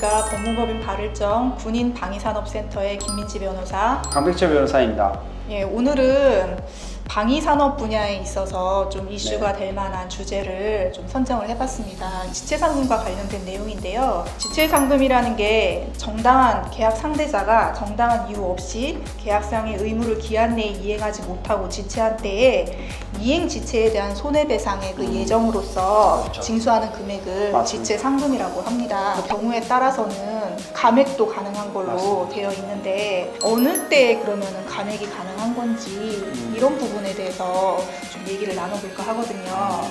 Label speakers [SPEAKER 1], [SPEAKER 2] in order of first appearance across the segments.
[SPEAKER 1] 안녕하십니까. 법무법인 발을정 군인방위산업센터의 김민지 변호사.
[SPEAKER 2] 강백철 변호사입니다.
[SPEAKER 1] 예, 오늘은 방위산업 분야에 있어서 좀 이슈가 될 만한 주제를 좀 선정을 해봤습니다. 지체상금과 관련된 내용인데요. 지체상금이라는 게 정당한 계약 상대자가 정당한 이유 없이 계약상의 의무를 기한 내에 이행하지 못하고 지체한 때에 이행 지체에 대한 손해배상의 그 예정으로서
[SPEAKER 2] 그렇죠.
[SPEAKER 1] 징수하는 금액을
[SPEAKER 2] 맞습니다.
[SPEAKER 1] 지체상금이라고 합니다. 그 경우에 따라서는 감액도 가능한 걸로
[SPEAKER 2] 맞습니다.
[SPEAKER 1] 되어 있는데 어느 때에 그러면은 감액이 가능한 건지 이런 부분에 대해서 좀 얘기를 나눠볼까 하거든요.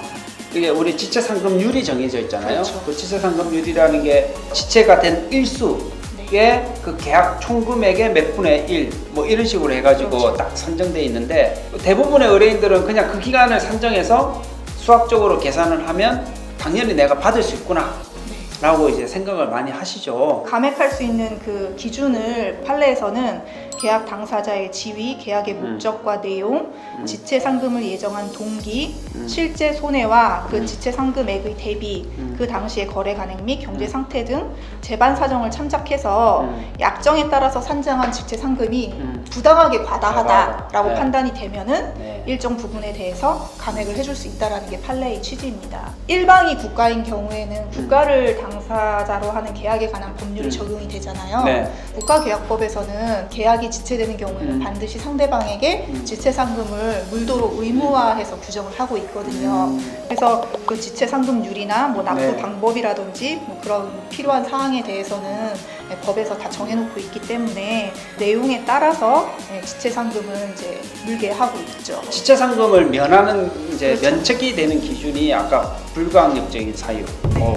[SPEAKER 2] 이게 우리 지체상금률이 정해져 있잖아요.
[SPEAKER 1] 그렇죠.
[SPEAKER 2] 그 지체상금률이라는 게 지체가 된 일수의 그 계약 총금액의 몇 분의 1, 뭐 이런 식으로 해가지고
[SPEAKER 1] 그렇죠.
[SPEAKER 2] 딱 선정돼 있는데 대부분의 의뢰인들은 그냥 그 기간을 산정해서 수학적으로 계산을 하면 당연히 내가 받을 수 있구나 라고 이제 생각을 많이 하시죠.
[SPEAKER 1] 감액할 수 있는 그 기준을 판례에서는 계약 당사자의 지위, 계약의 목적과 내용, 지체 상금을 예정한 동기, 실제 손해와 그 지체 상금액의 대비, 그 당시의 거래 간액 및 경제 상태 등 재반 사정을 참작해서 약정에 따라서 산정한 지체 상금이 부당하게 과다하다라고
[SPEAKER 2] 네.
[SPEAKER 1] 판단이 되면은
[SPEAKER 2] 네.
[SPEAKER 1] 일정 부분에 대해서 감액을 해줄 수 있다라는 게 판례의 취지입니다. 일방이 국가인 경우에는 국가를 당사자로 하는 계약에 관한 법률이 적용이 되잖아요.
[SPEAKER 2] 네.
[SPEAKER 1] 국가계약법에서는 계약이 지체되는 경우에는 반드시 상대방에게 지체상금을 물도록 의무화해서 규정을 하고 있거든요. 그래서 그 지체상금률이나 뭐 납부
[SPEAKER 2] 네.
[SPEAKER 1] 방법이라든지 뭐 그런 필요한 사항에 대해서는 법에서 다 정해놓고 있기 때문에 내용에 따라서 지체상금은 이제 물게 하고 있죠.
[SPEAKER 2] 지체상금을 면하는 이제
[SPEAKER 1] 그렇죠.
[SPEAKER 2] 면책이 되는 기준이 아까 불가항력적인 사유,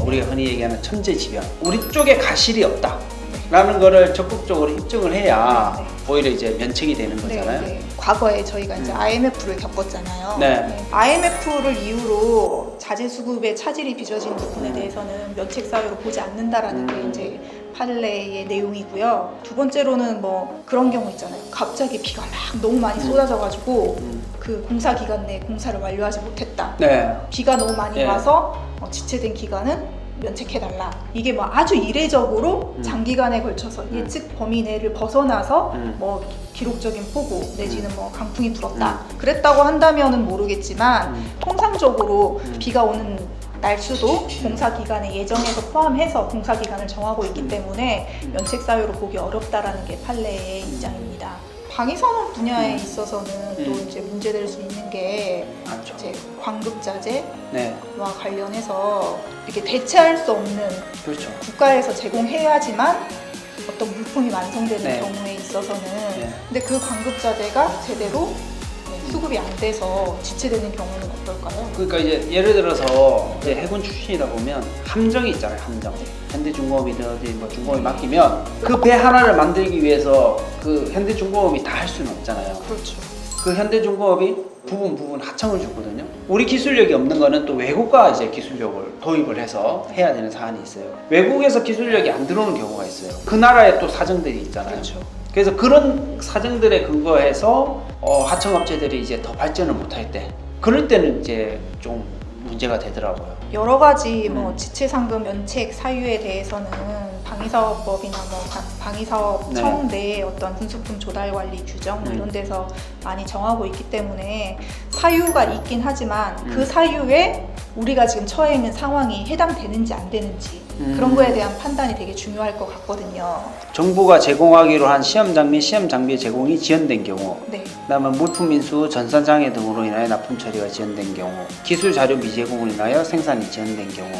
[SPEAKER 2] 우리가 흔히 얘기하는 천재지변, 우리 쪽에 가실이 없다라는 거를 적극적으로 입증을 해야 오히려 이제 면책이 되는 거잖아요.
[SPEAKER 1] 네. 과거에 저희가 이제 IMF를 겪었잖아요.
[SPEAKER 2] 네.
[SPEAKER 1] IMF를 이유로 자재수급의 차질이 빚어진 부분에 대해서는 면책 사유로 보지 않는다라는 게 이제 판례의 내용이고요. 두 번째로는 뭐 그런 경우 있잖아요. 갑자기 비가 막 너무 많이 쏟아져가지고 그 공사 기간 내에 공사를 완료하지 못했다.
[SPEAKER 2] 네.
[SPEAKER 1] 비가 너무 많이
[SPEAKER 2] 네.
[SPEAKER 1] 와서 지체된 기간은 면책해달라. 이게 뭐 아주 이례적으로 장기간에 걸쳐서 예측 범위 내를 벗어나서 뭐 기록적인 폭우 내지는 뭐 강풍이 불었다. 그랬다고 한다면은 모르겠지만 통상적으로 비가 오는 날수도 공사 기간에 예정에서 포함해서 공사 기간을 정하고 있기 때문에 면책 사유로 보기 어렵다라는 게 판례의 입장입니다. 방위산업 분야에 있어서는 또 이제 문제될 수 있는 게
[SPEAKER 2] 많죠.
[SPEAKER 1] 이제 광급자재와
[SPEAKER 2] 네.
[SPEAKER 1] 관련해서 이렇게 대체할 수 없는
[SPEAKER 2] 그렇죠.
[SPEAKER 1] 국가에서 제공해야지만 어떤 물품이 완성되는
[SPEAKER 2] 네.
[SPEAKER 1] 경우에 있어서는
[SPEAKER 2] 네.
[SPEAKER 1] 근데 그 광급자재가 제대로 수급이 안 돼서 지체되는 경우는 어떨까요?
[SPEAKER 2] 그러니까 이제 예를 들어서 이제 해군 출신이다 보면 함정이 있잖아요. 함정. 현대중공업이든 어디 뭐 중공업이 맡기면 그 배 하나를 만들기 위해서 그 현대중공업이 다 할 수는 없잖아요.
[SPEAKER 1] 그렇죠.
[SPEAKER 2] 그 현대중공업이 부분 하청을 주거든요. 우리 기술력이 없는 거는 또 외국과 이제 기술력을 도입을 해서 해야 되는 사안이 있어요. 외국에서 기술력이 안 들어오는 경우가 있어요. 그 나라에 또 사정들이 있잖아요.
[SPEAKER 1] 그렇죠.
[SPEAKER 2] 그래서 그런 사정들에 근거해서 하청업체들이 이제 더 발전을 못할 때 그럴 때는 이제 좀 문제가 되더라고요.
[SPEAKER 1] 여러 가지 뭐 지체상금 면책 사유에 대해서는 방위사업법이나 뭐 방위사업청 내의 어떤 군수품 조달 관리 규정 뭐 이런 데서 많이 정하고 있기 때문에 사유가 있긴 하지만 그 사유에 우리가 지금 처해 있는 상황이 해당되는지 안 되는지 그런 거에 대한 판단이 되게 중요할 것 같거든요.
[SPEAKER 2] 정부가 제공하기로 한 시험장 및 시험장비 제공이 지연된 경우,
[SPEAKER 1] 네.
[SPEAKER 2] 그다음에 물품 인수, 전산 장애 등으로 인하여 납품 처리가 지연된 경우, 기술 자료 미제공으로 인하여 생산이 지연된 경우,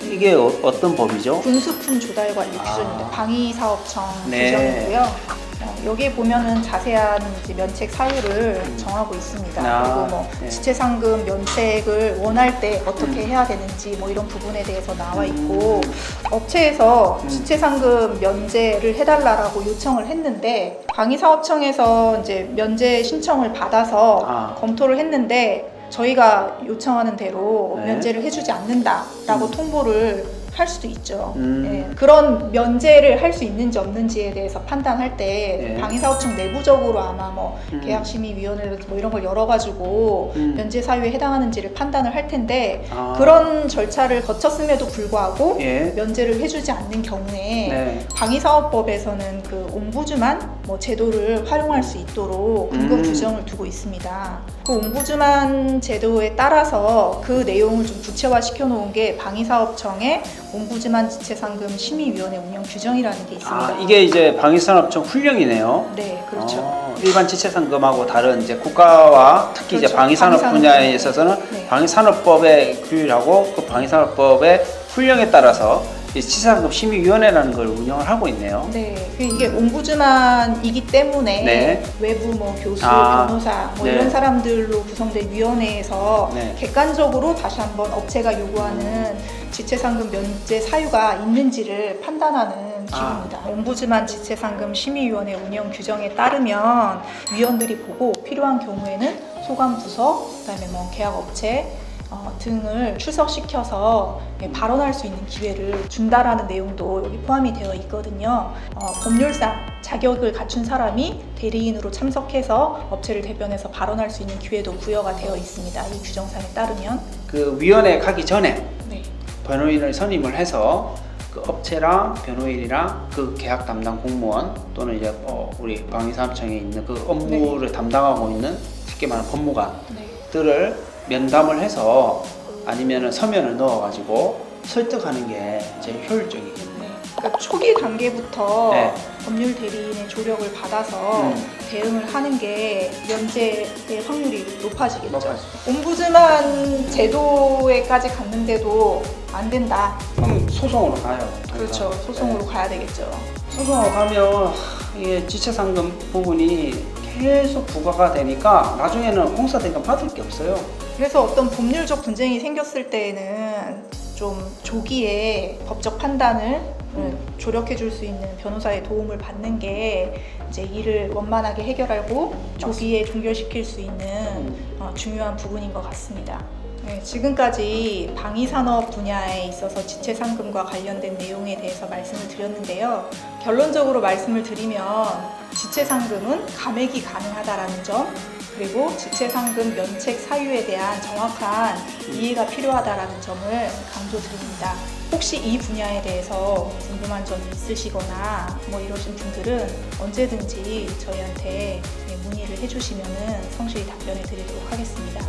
[SPEAKER 2] 이게 어떤 법이죠?
[SPEAKER 1] 군수품 조달 관리 규정입니다. 방위사업청
[SPEAKER 2] 네.
[SPEAKER 1] 규정이고요. 여기에 보면은 자세한 이제 면책 사유를 정하고 있습니다. 그리고 뭐
[SPEAKER 2] 네.
[SPEAKER 1] 지체상금 면책을 원할 때 어떻게 해야 되는지 뭐 이런 부분에 대해서 나와 있고 업체에서 지체상금 면제를 해달라고 요청을 했는데 방위사업청에서 이제 면제 신청을 받아서 검토를 했는데 저희가 요청하는 대로
[SPEAKER 2] 네.
[SPEAKER 1] 면제를 해주지 않는다라고 통보를 할 수도 있죠. 예, 그런 면제를 할 수 있는지 없는지에 대해서 판단할 때
[SPEAKER 2] 네.
[SPEAKER 1] 방위사업청 내부적으로 아마 뭐 계약심의위원회 뭐 이런 걸 열어가지고 면제 사유에 해당하는지를 판단을 할 텐데 그런 절차를 거쳤음에도 불구하고
[SPEAKER 2] 예.
[SPEAKER 1] 면제를 해주지 않는 경우에
[SPEAKER 2] 네.
[SPEAKER 1] 방위사업법에서는 그 옴부즈만 뭐 제도를 활용할 수 있도록 근거 규정을 두고 있습니다. 그 옴부즈만 제도에 따라서 그 내용을 좀 구체화시켜 놓은 게 방위사업청의 옴부즈만 지체상금 심의위원회 운영 규정이라는 게 있습니다.
[SPEAKER 2] 이게 이제 방위산업청 훈령이네요.
[SPEAKER 1] 네, 그렇죠.
[SPEAKER 2] 일반 지체상금하고 다른 이제 국가와 특히
[SPEAKER 1] 그렇죠.
[SPEAKER 2] 이제 방위산업
[SPEAKER 1] 방위산업
[SPEAKER 2] 분야에 있어서는
[SPEAKER 1] 네.
[SPEAKER 2] 방위산업법의 규율하고 그 방위산업법의 훈령에 따라서 이 지체상금 심의위원회라는 걸 운영을 하고 있네요.
[SPEAKER 1] 네, 이게 옴부즈만이기 때문에
[SPEAKER 2] 네.
[SPEAKER 1] 외부 뭐 교수, 변호사 뭐
[SPEAKER 2] 네.
[SPEAKER 1] 이런 사람들로 구성된 위원회에서
[SPEAKER 2] 네.
[SPEAKER 1] 객관적으로 다시 한번 업체가 요구하는 지체상금 면제 사유가 있는지를 판단하는 기구입니다. 옴부즈만 지체상금 심의위원회 운영 규정에 따르면 위원들이 보고 필요한 경우에는 소관부서, 그다음에 뭐 계약업체 등을 출석시켜서 발언할 수 있는 기회를 준다라는 내용도 여기 포함이 되어 있거든요. 법률상 자격을 갖춘 사람이 대리인으로 참석해서 업체를 대변해서 발언할 수 있는 기회도 부여가 되어 있습니다. 이 규정상에 따르면.
[SPEAKER 2] 그 위원회 가기 전에
[SPEAKER 1] 네.
[SPEAKER 2] 변호인을 선임을 해서 그 업체랑 변호인이랑 그 계약 담당 공무원 또는 이제 우리 방위사업청에 있는 그 업무를 담당하고 있는 쉽게 말하는 법무관들을 면담을 해서 아니면은 서면을 넣어가지고 설득하는 게 제일 효율적이겠네요.
[SPEAKER 1] 네. 그러니까 초기 단계부터
[SPEAKER 2] 네.
[SPEAKER 1] 법률 대리인의 조력을 받아서 대응을 하는 게 면제의 확률이 높아지겠죠. 옴부즈만 제도에까지 갔는데도 안 된다.
[SPEAKER 2] 그럼 소송으로 가요.
[SPEAKER 1] 그렇죠. 소송으로 가야 되겠죠.
[SPEAKER 2] 소송으로 가면 이게 지체상금 부분이 계속 부과가 되니까 나중에는 공사대금 받을 게 없어요.
[SPEAKER 1] 그래서 어떤 법률적 분쟁이 생겼을 때에는 좀 조기에 법적 판단을 조력해 줄 수 있는 변호사의 도움을 받는 게 이제 일을 원만하게 해결하고 조기에 종결시킬 수 있는 중요한 부분인 것 같습니다. 네, 지금까지 방위산업 분야에 있어서 지체상금과 관련된 내용에 대해서 말씀을 드렸는데요. 결론적으로 말씀을 드리면 지체상금은 감액이 가능하다라는 점, 그리고 지체상금 면책 사유에 대한 정확한 이해가 필요하다라는 점을 강조드립니다. 혹시 이 분야에 대해서 궁금한 점이 있으시거나 뭐 이러신 분들은 언제든지 저희한테 문의를 해주시면 성실히 답변해 드리도록 하겠습니다.